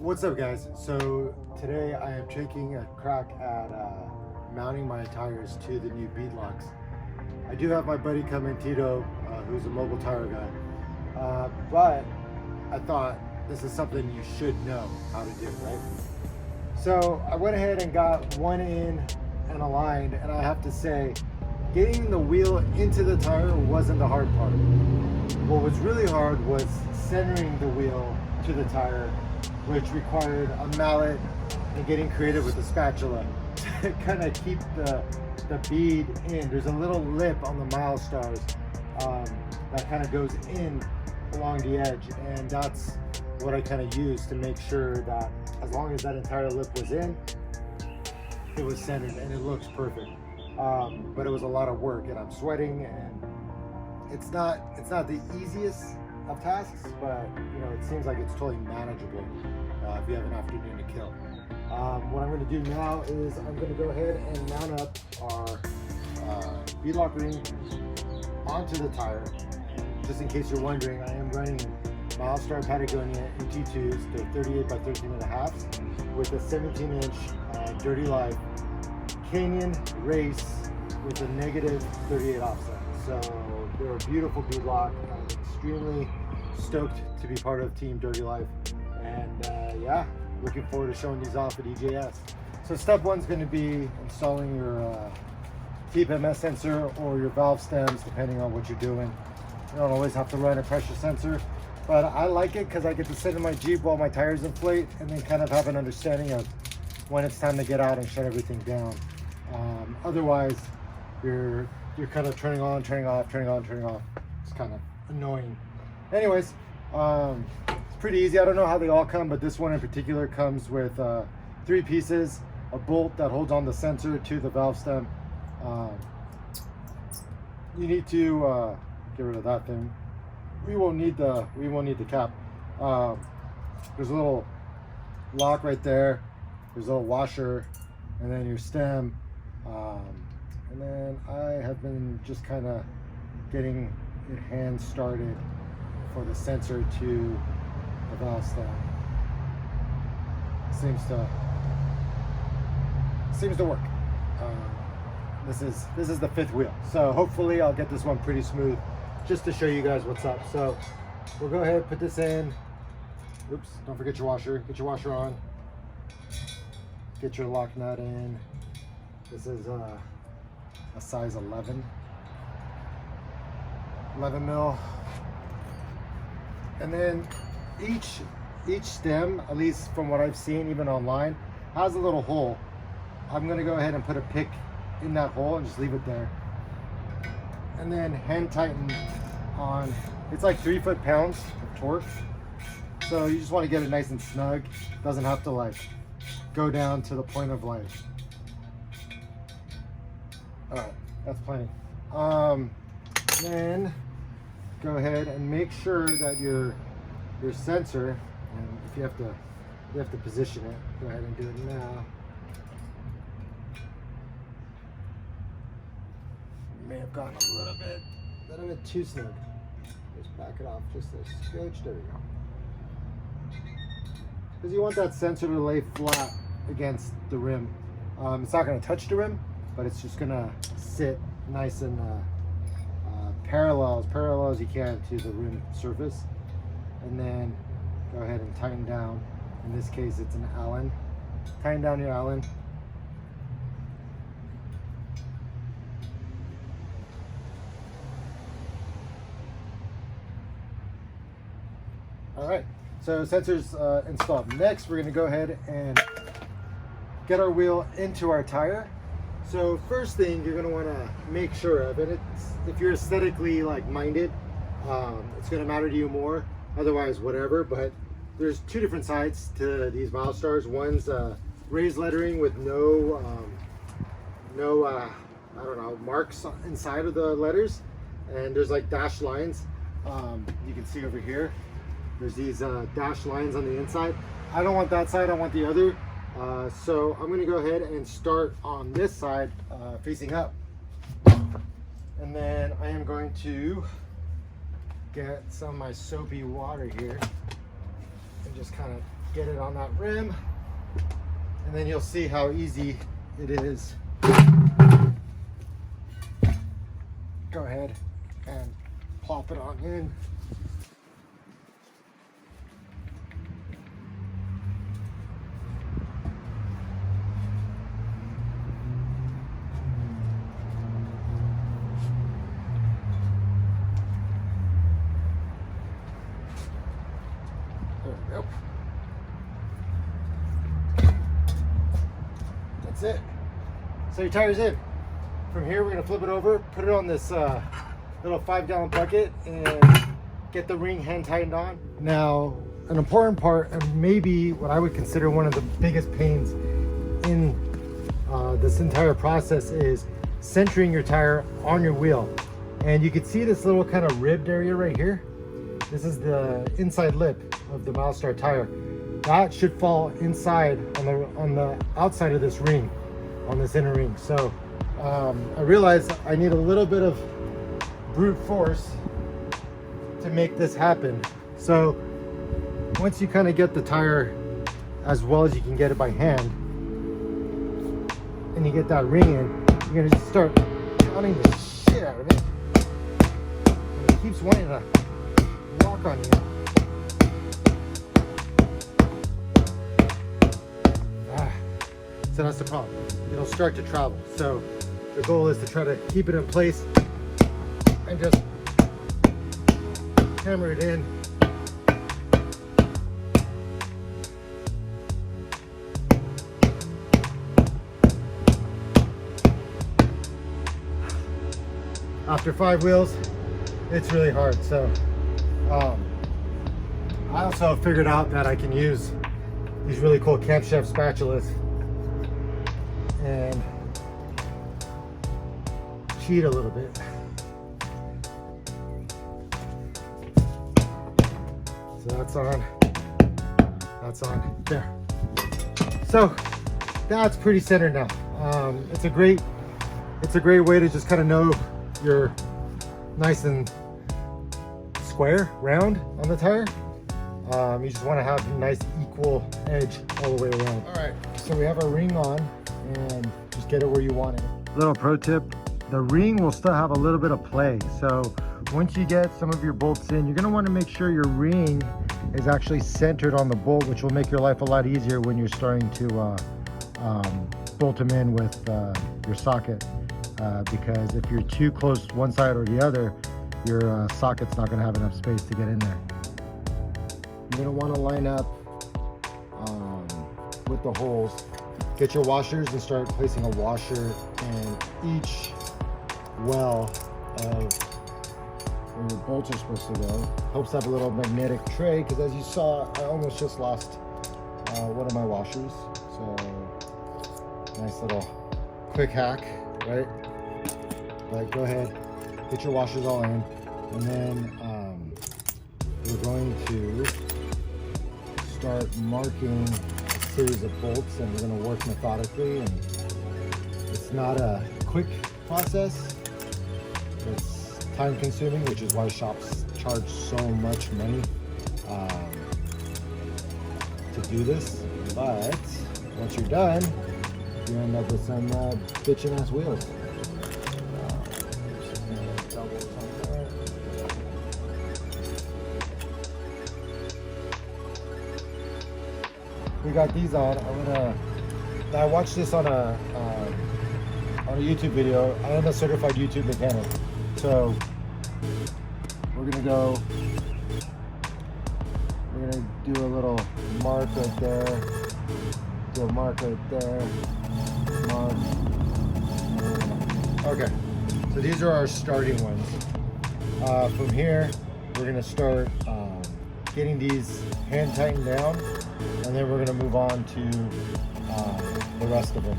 What's up, guys? So today I am taking a crack at mounting my tires to the new Beadlocks. I do have my buddy come in, Tito, who's a mobile tire guy, but I thought this is something you should know how to do, right? So I went ahead and got one in and aligned, and I have to say, getting the wheel into the tire wasn't the hard part. What was really hard was centering the wheel to the tire, which required a mallet and getting creative with the spatula to kind of keep the bead in. There's a little lip on the Milestars that kind of goes in along the edge, and that's what I kind of used to make sure that as long as that entire lip was in, it was centered, and it looks perfect. But it was a lot of work, and I'm sweating, and it's not the easiest of tasks, but you know, it seems like it's totally manageable if you have an afternoon to kill. What I'm going to do now is I'm going to go ahead and mount up our beadlock ring onto the tire. Just in case you're wondering, I am running Milestar Patagonia MT2s. They're 38 by 13.5 with a 17-inch Dirty Life Canyon Race with a negative 38 offset. So they're a beautiful beadlock. I'm extremely stoked to be part of Team Dirty Life, and yeah, looking forward to showing these off at EJS. So step one is going to be installing your TPMS sensor or your valve stems, depending on what you're doing. You don't always have to run a pressure sensor, but I like it because I get to sit in my Jeep while my tires inflate and then kind of have an understanding of when it's time to get out and shut everything down. Otherwise, you're kind of turning on, turning off, turning on, turning off. It's kind of annoying. Anyways, it's pretty easy. I don't know how they all come, but this one in particular comes with 3 pieces, a bolt that holds on the sensor to the valve stem. You need to get rid of that thing. We won't need the cap. There's a little lock right there. There's a little washer, and then your stem. And then I have been just kind of getting it hand started for the sensor to the valve stem. Seems to work. This is the 5th wheel, so hopefully I'll get this one pretty smooth, just to show you guys what's up. So we'll go ahead and put this in. Oops, don't forget your washer. Get your washer on. Get your lock nut in. This is a size 11 mil. And then each stem, at least from what I've seen even online, has a little hole. I'm gonna go ahead and put a pick in that hole and just leave it there. And then hand tighten on, it's like 3 foot-pounds of torque. So you just want to get it nice and snug. Doesn't have to like go down to the point of like, all right, that's plenty. Then go ahead and make sure that your sensor, and if you have to position it, go ahead and do it now. May have gotten a little bit too snug. Just back it off just a scotch. There we go. Because you want that sensor to lay flat against the rim. It's not going to touch the rim, but it's just going to sit nice and parallel as you can to the rim surface. And then go ahead and tighten down. In this case, it's an Allen. Tighten down your Allen. All right, so sensors installed. Next, we're gonna go ahead and get our wheel into our tire. So first thing you're gonna wanna make sure of, and it's, if you're aesthetically like minded, it's gonna matter to you more, otherwise whatever, but there's 2 different sides to these Milestars. One's raised lettering with no I don't know, marks inside of the letters, and there's like dashed lines. You can see over here, there's these dashed lines on the inside. I don't want that side, I want the other. So I'm gonna go ahead and start on this side facing up. And then I am going to get some of my soapy water here and just kind of get it on that rim, and then you'll see how easy it is. Go ahead and plop it on in. There we go. That's it. So your tire's in. From here, we're gonna flip it over, put it on this little 5-gallon bucket, and get the ring hand tightened on. Now, an important part, and maybe what I would consider one of the biggest pains in this entire process, is centering your tire on your wheel. And you can see this little kind of ribbed area right here. This is the inside lip of the Milestar tire. That should fall inside on the outside of this ring, on this inner ring. So I realized I need a little bit of brute force to make this happen. So once you kind of get the tire as well as you can get it by hand, and you get that ring in, you're gonna just start pounding the shit out of it. And it keeps wanting to lock on you. So that's the problem. It'll start to travel. So the goal is to try to keep it in place and just hammer it in. After 5 wheels, it's really hard. So I also figured out that I can use these really cool camshaft spatulas and cheat a little bit. So that's on there. So that's pretty centered now. It's a great way to just kind of know you're nice and square, round on the tire. You just want to have a nice equal edge all the way around. All right, so we have our ring on, and just get it where you want it. Little pro tip, the ring will still have a little bit of play. So once you get some of your bolts in, you're gonna want to make sure your ring is actually centered on the bolt, which will make your life a lot easier when you're starting to bolt them in with your socket. Because if you're too close one side or the other, your socket's not gonna have enough space to get in there. You're gonna wanna line up with the holes. Get your washers and start placing a washer in each well of where your bolts are supposed to go. Helps have a little magnetic tray, because as you saw, I almost just lost one of my washers. So nice little quick hack, right? But go ahead, get your washers all in, and then we're going to start marking a series of bolts, and we're going to work methodically. And it's not a quick process. It's time consuming, which is why shops charge so much money to do this. But once you're done, you end up with some bitchin' ass wheels. We got these on. I watched this on a YouTube video. I am a certified YouTube mechanic, so we're gonna do a little mark right there, do a mark right there, mark. Okay, so these are our starting ones. From here, we're gonna start getting these hand tightened down, and then we're going to move on to the rest of them.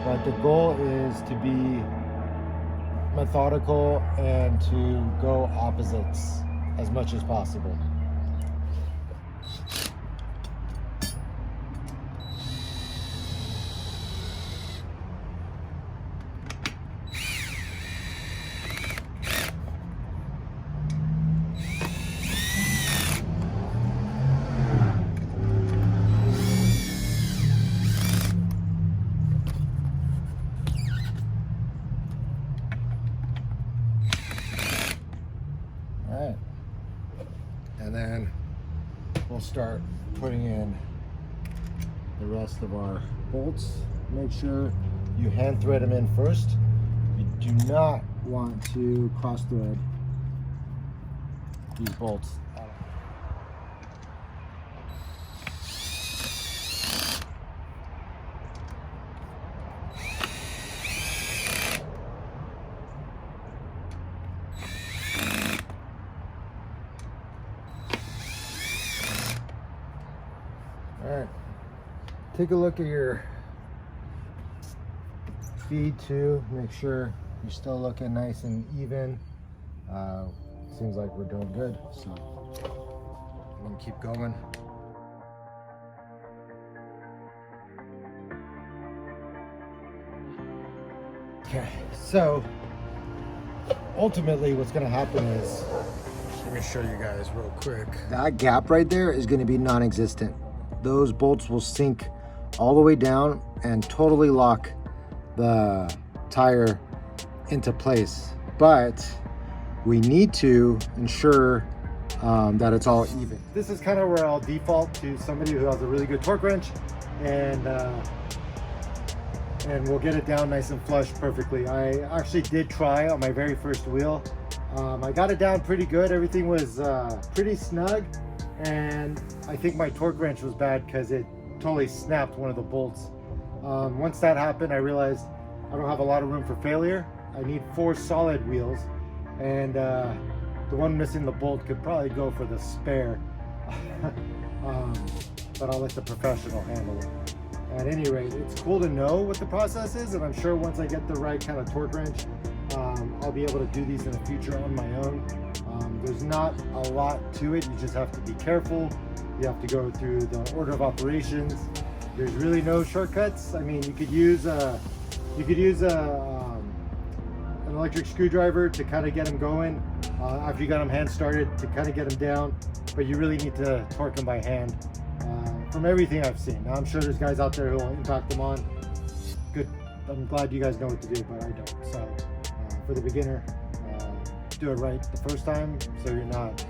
But the goal is to be methodical and to go opposites as much as possible. we'll start putting in the rest of our bolts. Make sure you hand thread them in first. You do not want to cross thread these bolts. All right, take a look at your feed too. Make sure you're still looking nice and even. Seems like we're doing good, so I'm gonna keep going. Okay, so ultimately what's gonna happen is, let me show you guys real quick. That gap right there is gonna be non-existent. Those bolts will sink all the way down and totally lock the tire into place. But we need to ensure that it's all even. This is kind of where I'll default to somebody who has a really good torque wrench, and we'll get it down nice and flush perfectly. I actually did try on my very first wheel. I got it down pretty good. Everything was pretty snug, and I think my torque wrench was bad because it totally snapped one of the bolts. Once that happened, I realized I don't have a lot of room for failure. I need 4 solid wheels, and the one missing the bolt could probably go for the spare. But I'll let the professional handle it. At any rate, it's cool to know what the process is, and I'm sure once I get the right kind of torque wrench, I'll be able to do these in the future on my own. There's not a lot to it. You just have to be careful. You have to go through the order of operations. There's really no shortcuts. I mean, you could use an electric screwdriver to kind of get them going after you got them hand started, to kind of get them down, but you really need to torque them by hand from everything I've seen. Now, I'm sure there's guys out there who will impact them on. Good. I'm glad you guys know what to do, but I don't. So for the beginner, do it right the first time, so you're not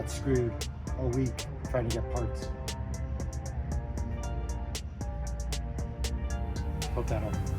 screwed a week trying to get parts. Hope that helps.